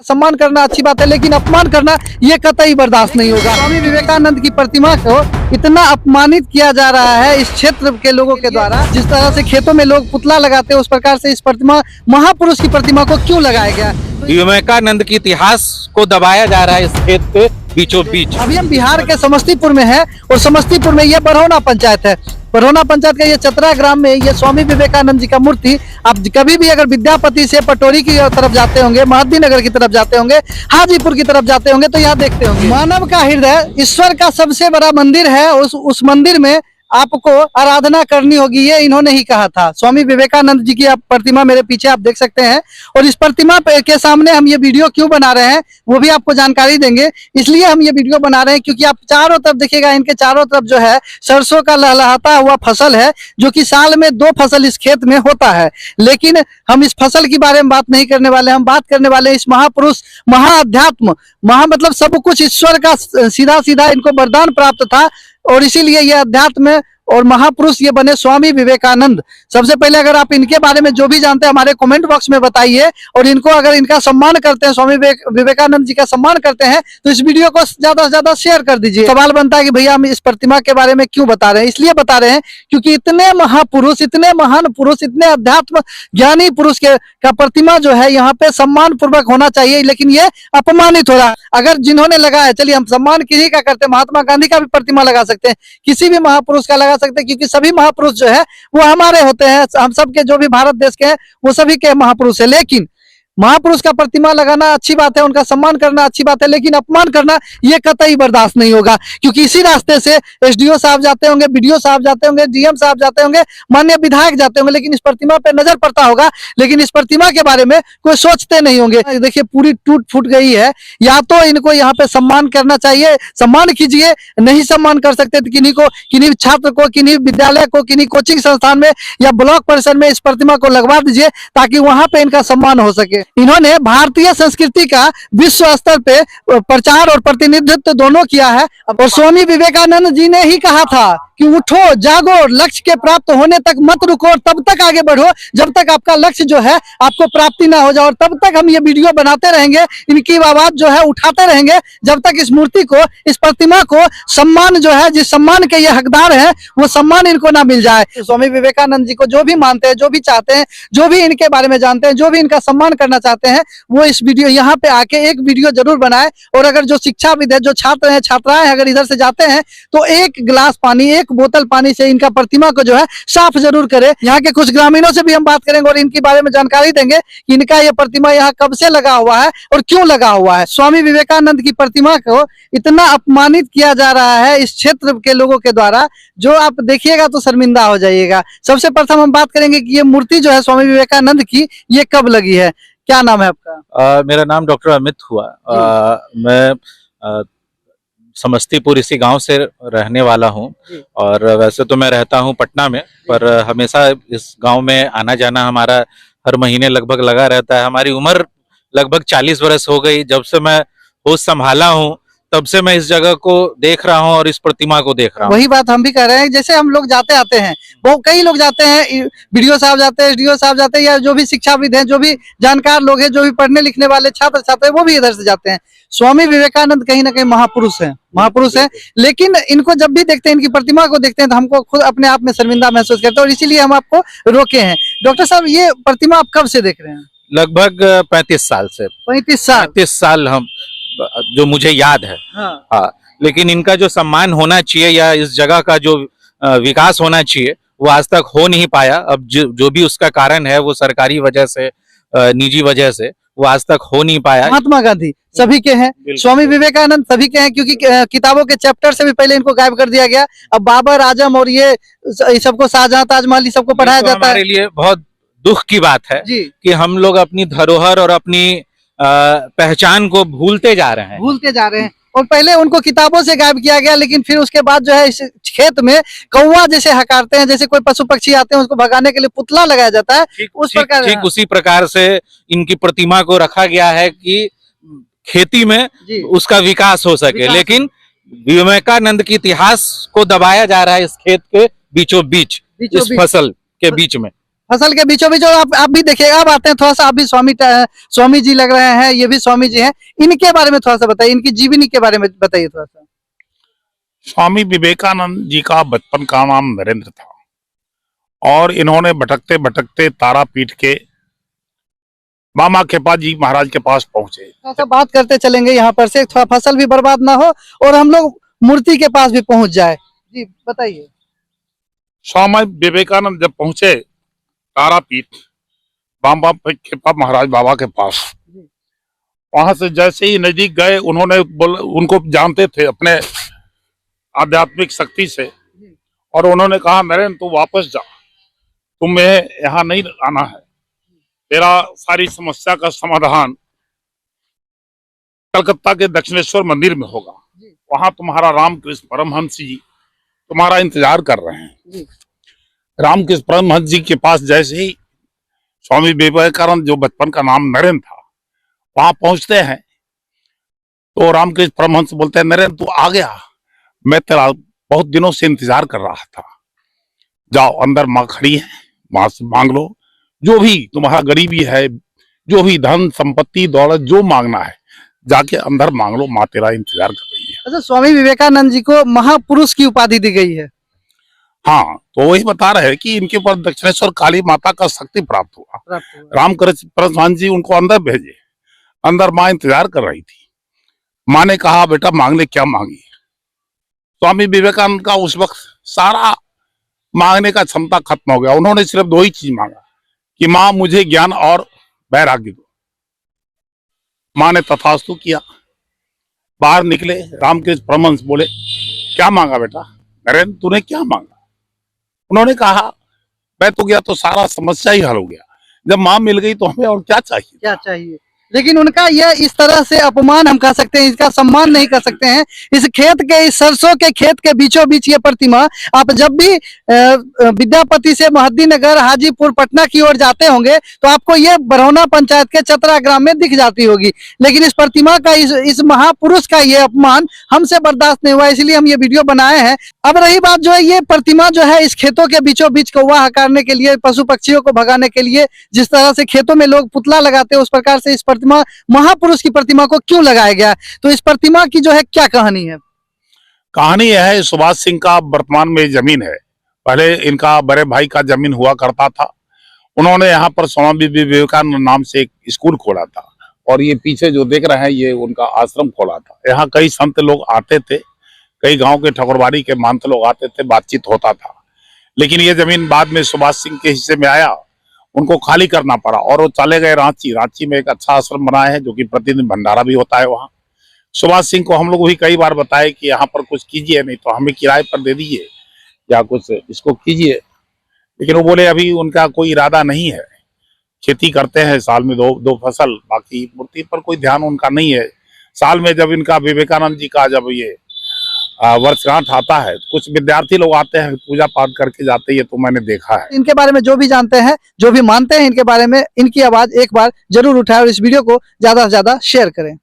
सम्मान करना अच्छी बात है, लेकिन अपमान करना ये कतई बर्दाश्त नहीं होगा। स्वामी विवेकानंद की प्रतिमा को इतना अपमानित किया जा रहा है इस क्षेत्र के लोगों के द्वारा। जिस तरह से खेतों में लोग पुतला लगाते हैं, उस प्रकार से इस प्रतिमा, महापुरुष की प्रतिमा को क्यों लगाया गया? विवेकानंद के इतिहास को दबाया जा रहा है इस खेत के बीचों बीच। अभी हम बिहार के समस्तीपुर में है और समस्तीपुर में ये बरौना पंचायत है। बरौना पंचायत का ये चतरा ग्राम में ये स्वामी विवेकानंद जी का मूर्ति, आप कभी भी अगर विद्यापति से पटोरी की तरफ जाते होंगे, महद्दी नगर की तरफ जाते होंगे, हाजीपुर की तरफ जाते होंगे, तो यहाँ देखते होंगे मानव का हृदय ईश्वर का सबसे बड़ा मंदिर है। उस मंदिर में आपको आराधना करनी होगी, ये इन्होंने ही कहा था। स्वामी विवेकानंद जी की आप प्रतिमा मेरे पीछे आप देख सकते हैं, और इस प्रतिमा के सामने हम ये वीडियो क्यों बना रहे हैं वो भी आपको जानकारी देंगे। इसलिए हम ये वीडियो बना रहे हैं क्योंकि आप चारों तरफ देखिएगा, इनके चारों तरफ जो है सरसों का लहलहाता हुआ फसल है, जो कि साल में 2 फसल इस खेत में होता है। लेकिन हम इस फसल के बारे में बात नहीं करने वाले, हम बात करने वाले इस महापुरुष, महाअध्यात्म, मतलब सब कुछ ईश्वर का सीधा सीधा इनको वरदान प्राप्त था, और इसीलिए ये अध्यात्म और महापुरुष ये बने स्वामी विवेकानंद। सबसे पहले अगर आप इनके बारे में जो भी जानते हैं हमारे कमेंट बॉक्स में बताइए, और इनको अगर इनका सम्मान करते हैं, स्वामी विवेकानंद जी का सम्मान करते हैं, तो इस वीडियो को ज्यादा से ज्यादा शेयर कर दीजिए। सवाल बनता है कि भैया हम इस प्रतिमा के बारे में क्यों बता रहे हैं? इसलिए बता रहे हैं क्योंकि इतने महापुरुष, इतने महान पुरुष, इतने अध्यात्म ज्ञानी पुरुष का प्रतिमा जो है यहाँ पे सम्मान पूर्वक होना चाहिए, लेकिन ये अपमानित हो रहा है। अगर जिन्होंने लगाया, चलिए हम सम्मान किसी का करते हैं, महात्मा गांधी का भी प्रतिमा लगा सकते हैं, किसी भी महापुरुष का लगा सकते हैं, क्योंकि सभी महापुरुष जो है वो हमारे होते हैं, हम सब के जो भी भारत देश के हैं वो सभी के महापुरुष है। लेकिन महापुरुष का प्रतिमा लगाना अच्छी बात है, उनका सम्मान करना अच्छी बात है, लेकिन अपमान करना ये कतई बर्दाश्त नहीं होगा। क्योंकि इसी रास्ते से एसडीओ साहब जाते होंगे, बीडीओ साहब जाते होंगे, डीएम साहब जाते होंगे, माननीय विधायक जाते होंगे, लेकिन इस प्रतिमा पे नजर पड़ता होगा, लेकिन इस प्रतिमा के बारे में कोई सोचते नहीं होंगे। देखिए पूरी टूट फूट गई है। या तो इनको यहाँ पे सम्मान करना चाहिए, सम्मान कीजिए, नहीं सम्मान कर सकते तो किन्हीं छात्र को, किन्हीं विद्यालय को, किन्हीं कोचिंग संस्थान में या ब्लॉक परिसर में इस प्रतिमा को लगवा दीजिए, ताकि वहां पे इनका सम्मान हो सके। इन्होंने भारतीय संस्कृति का विश्व स्तर पे प्रचार और प्रतिनिधित्व दोनों किया है, और स्वामी विवेकानंद जी ने ही कहा था कि उठो, जागो, लक्ष्य के प्राप्त होने तक मत रुको, और तब तक आगे बढ़ो जब तक आपका लक्ष्य जो है आपको प्राप्ति ना हो जाए। और तब तक हम ये वीडियो बनाते रहेंगे, इनकी आवाज जो है उठाते रहेंगे, जब तक इस मूर्ति को, इस प्रतिमा को सम्मान जो है, जिस सम्मान के ये हकदार है, वो सम्मान इनको ना मिल जाए। स्वामी विवेकानंद जी को जो भी मानते हैं, जो भी चाहते हैं, जो भी इनके बारे में जानते हैं, जो भी इनका सम्मान करना चाहते हैं, वो इस वीडियो यहाँ पे आके एक वीडियो जरूर बनाए। और अगर जो शिक्षाविद है, जो छात्र हैं, छात्राएं अगर इधर से जाते हैं, तो एक गिलास पानी, एक बोतल पानी से इनका प्रतिमा को जो है साफ जरूर करे। यहाँ के कुछ ग्रामीणों से भी हम बात करेंगे और इनके बारे में जानकारी देंगे कि इनका ये प्रतिमा यहाँ कब से लगा हुआ है और क्यों लगा हुआ है। स्वामी विवेकानंद की प्रतिमा को इतना अपमानित किया जा रहा है इस क्षेत्र के लोगों के द्वारा, जो आप देखिएगा तो शर्मिंदा हो जाइएगा। सबसे प्रथम हम बात करेंगे कि ये मूर्ति जो है स्वामी विवेकानंद की, ये कब लगी है? क्या नाम है आपका? मेरा नाम डॉक्टर अमित हुआ। मैं समस्तीपुर इसी गांव से रहने वाला हूं, और वैसे तो मैं रहता हूं पटना में, पर हमेशा इस गांव में आना जाना हमारा हर महीने लगभग लगा रहता है। हमारी उम्र लगभग 40 वर्ष हो गई। जब से मैं होश संभाला हूं तब से मैं इस जगह को देख रहा हूं और इस प्रतिमा को देख रहा हूं। वही बात हम भी कर रहे हैं। जैसे हम लोग जाते आते हैं, बहुत कई लोग जाते हैं, बीडीओ साहब जाते हैं, एसडीओ साहब जाते हैं, या जो भी शिक्षाविद हैं, जो भी जानकार लोग हैं, जो भी पढ़ने लिखने वाले छात्र छात्र हैं, वो भी इधर से जाते हैं। स्वामी विवेकानंद कहीं ना कहीं महापुरुष है, महापुरुष है, लेकिन इनको जब भी देखते हैं, इनकी प्रतिमा को देखते हैं, तो हमको खुद अपने आप में शर्मिंदा महसूस करते हैं, और इसीलिए हम आपको रोके हैं। डॉक्टर साहब, ये प्रतिमा आप कब से देख रहे हैं? लगभग 35 साल से। 35 साल हम, जो मुझे याद है। हाँ। लेकिन इनका जो सम्मान होना चाहिए या इस जगह का जो विकास होना चाहिए, वो आज तक हो नहीं पाया। अब जो भी उसका कारण है, वो सरकारी वजह से, निजी वजह से, वो आज तक हो नहीं पाया। महात्मा गांधी सभी के हैं, स्वामी विवेकानंद सभी के हैं, क्योंकि किताबों के चैप्टर से भी पहले इनको गायब कर दिया गया। अब बाबर आजम और ये सबको, शाहजहां, ताजमहल, सबको पढ़ाया जाता है। हमारे लिए बहुत दुख की बात है कि हम लोग अपनी धरोहर और अपनी पहचान को भूलते जा रहे हैं। और पहले उनको किताबों से गायब किया गया, लेकिन फिर उसके बाद जो है इस खेत में कौवा जैसे हकारते हैं, जैसे कोई पशु पक्षी आते हैं, उसको भगाने के लिए पुतला लगाया जाता है। उस प्रकार, ठीक उसी प्रकार से इनकी प्रतिमा को रखा गया है कि खेती में उसका विकास हो सके। लेकिन विवेकानंद के इतिहास को दबाया जा रहा है इस खेत के बीचों बीच, इस फसल के बीच में। फसल के बीचों बीच। और आप भी देखिएगा, आप आते हैं थोड़ा सा, आप भी स्वामी जी लग रहे हैं, ये भी स्वामी जी हैं, इनके बारे में थोड़ा सा बताइए, इनकी जीवनी के बारे में बताइए थोड़ा सा। स्वामी विवेकानंद जी का बचपन का नाम नरेंद्र था और इन्होंने भटकते भटकते तारापीठ के मामा कृपा जी महाराज के पास पहुंचे। थोड़ा सा बात करते चलेंगे यहाँ पर से, थोड़ा फसल भी बर्बाद ना हो और हम लोग मूर्ति के पास भी पहुंच जाए। जी बताइए। स्वामी विवेकानंद जब पहुंचे तारापीठ मामा कृपा महाराज बाबा के पास, वहां से जैसे ही नजदीक गए उन्होंने उनको जानते थे अपने आध्यात्मिक शक्ति से, और उन्होंने कहा नरेंद्र तू वापस जा, तुम्हें यहाँ नहीं आना है, तेरा सारी समस्या का समाधान कलकत्ता के दक्षिणेश्वर मंदिर में होगा, वहां तुम्हारा रामकृष्ण परमहंस जी तुम्हारा इंतजार कर रहे हैं। रामकृष्ण परमहंस जी के पास जैसे ही स्वामी विवेकानंद, जो बचपन का नाम नरेंद्र था, वहां पहुंचते हैं तो रामकृष्ण परमहंस बोलते हैं नरेंद्र तू आ गया, मैं तेरा बहुत दिनों से इंतजार कर रहा था, जाओ अंदर माँ खड़ी है, वहां से मांग लो जो भी तुम्हारा गरीबी है, जो भी धन संपत्ति दौलत जो मांगना है जाके अंदर मांग लो, माँ तेरा इंतजार कर रही है। अच्छा, स्वामी विवेकानंद जी को महापुरुष की उपाधि दी गई है। हाँ, तो वही बता रहे हैं कि इनके ऊपर दक्षिणेश्वर काली माता का शक्ति प्राप्त हुआ। रामकृष्ण परमहंस जी उनको अंदर भेजे, अंदर माँ इंतजार कर रही थी। माँ ने कहा बेटा मांग ले, क्या मांगी। स्वामी विवेकानंद का उस वक्त सारा मांगने का क्षमता खत्म हो गया, उन्होंने सिर्फ दो ही चीज मांगा कि माँ मुझे ज्ञान और वैराग्य दो। माँ ने तथास्तु किया। बाहर निकले, रामकृष्ण परमहंस बोले क्या मांगा बेटा नरेंद्र, तूने क्या मांगा। उन्होंने कहा मैं तो गया तो सारा समस्या ही हल हो गया, जब माँ मिल गई तो हमें और क्या चाहिए। क्या चाहिए, लेकिन उनका यह इस तरह से अपमान हम कह सकते हैं, इसका सम्मान नहीं कर सकते हैं। इस खेत के, इस सरसों के खेत के बीचों बीच ये प्रतिमा, आप जब भी विद्यापति से महद्दीनगर हाजीपुर पटना की ओर जाते होंगे तो आपको ये बरौना पंचायत के चतरा ग्राम में दिख जाती होगी। लेकिन इस प्रतिमा का, इस महापुरुष का ये अपमान हमसे बर्दाश्त नहीं हुआ, इसलिए हम ये वीडियो बनाए हैं। अब रही बात जो है, ये प्रतिमा जो है इस खेतों के बीचों बीच कौवा हकारने के लिए, पशु पक्षियों को भगाने के लिए, जिस तरह से खेतों में लोग पुतला लगाते हैं उस प्रकार से इस प्रतिमा, महापुरुष की प्रतिमा को क्यों लगाया गया। तो इस प्रतिमा की जो है क्या कहानी है। कहानी यह है, सुभाष सिंह का वर्तमान में जमीन है, पहले इनका बड़े भाई का जमीन हुआ करता था। उन्होंने यहाँ पर स्वामी विवेकानंद नाम से एक स्कूल खोला था, और ये पीछे जो देख रहे हैं ये उनका आश्रम खोला था। यहाँ कई संत लोग आते थे, कई गांव के ठकुरबाड़ी के महंत लोग आते थे, बातचीत होता था। लेकिन ये जमीन बाद में सुभाष सिंह के हिस्से में आया, उनको खाली करना पड़ा और वो चले गए रांची। रांची में एक अच्छा आश्रम बनाया है जो कि प्रतिदिन भंडारा भी होता है वहाँ। सुभाष सिंह को हम लोग भी कई बार बताए कि यहाँ पर कुछ कीजिए, नहीं तो हमें किराए पर दे दीजिए या कुछ इसको कीजिए, लेकिन वो बोले अभी उनका कोई इरादा नहीं है। खेती करते हैं साल में दो फसल, बाकी मूर्ति पर कोई ध्यान उनका नहीं है। साल में जब इनका विवेकानंद जी का जब ये वर्षगांठ आता है, कुछ विद्यार्थी लोग आते हैं, पूजा पाठ करके जाते हैं, ये तो मैंने देखा है। इनके बारे में जो भी जानते हैं, जो भी मानते हैं इनके बारे में, इनकी आवाज एक बार जरूर उठाएं और इस वीडियो को ज्यादा से ज्यादा शेयर करें।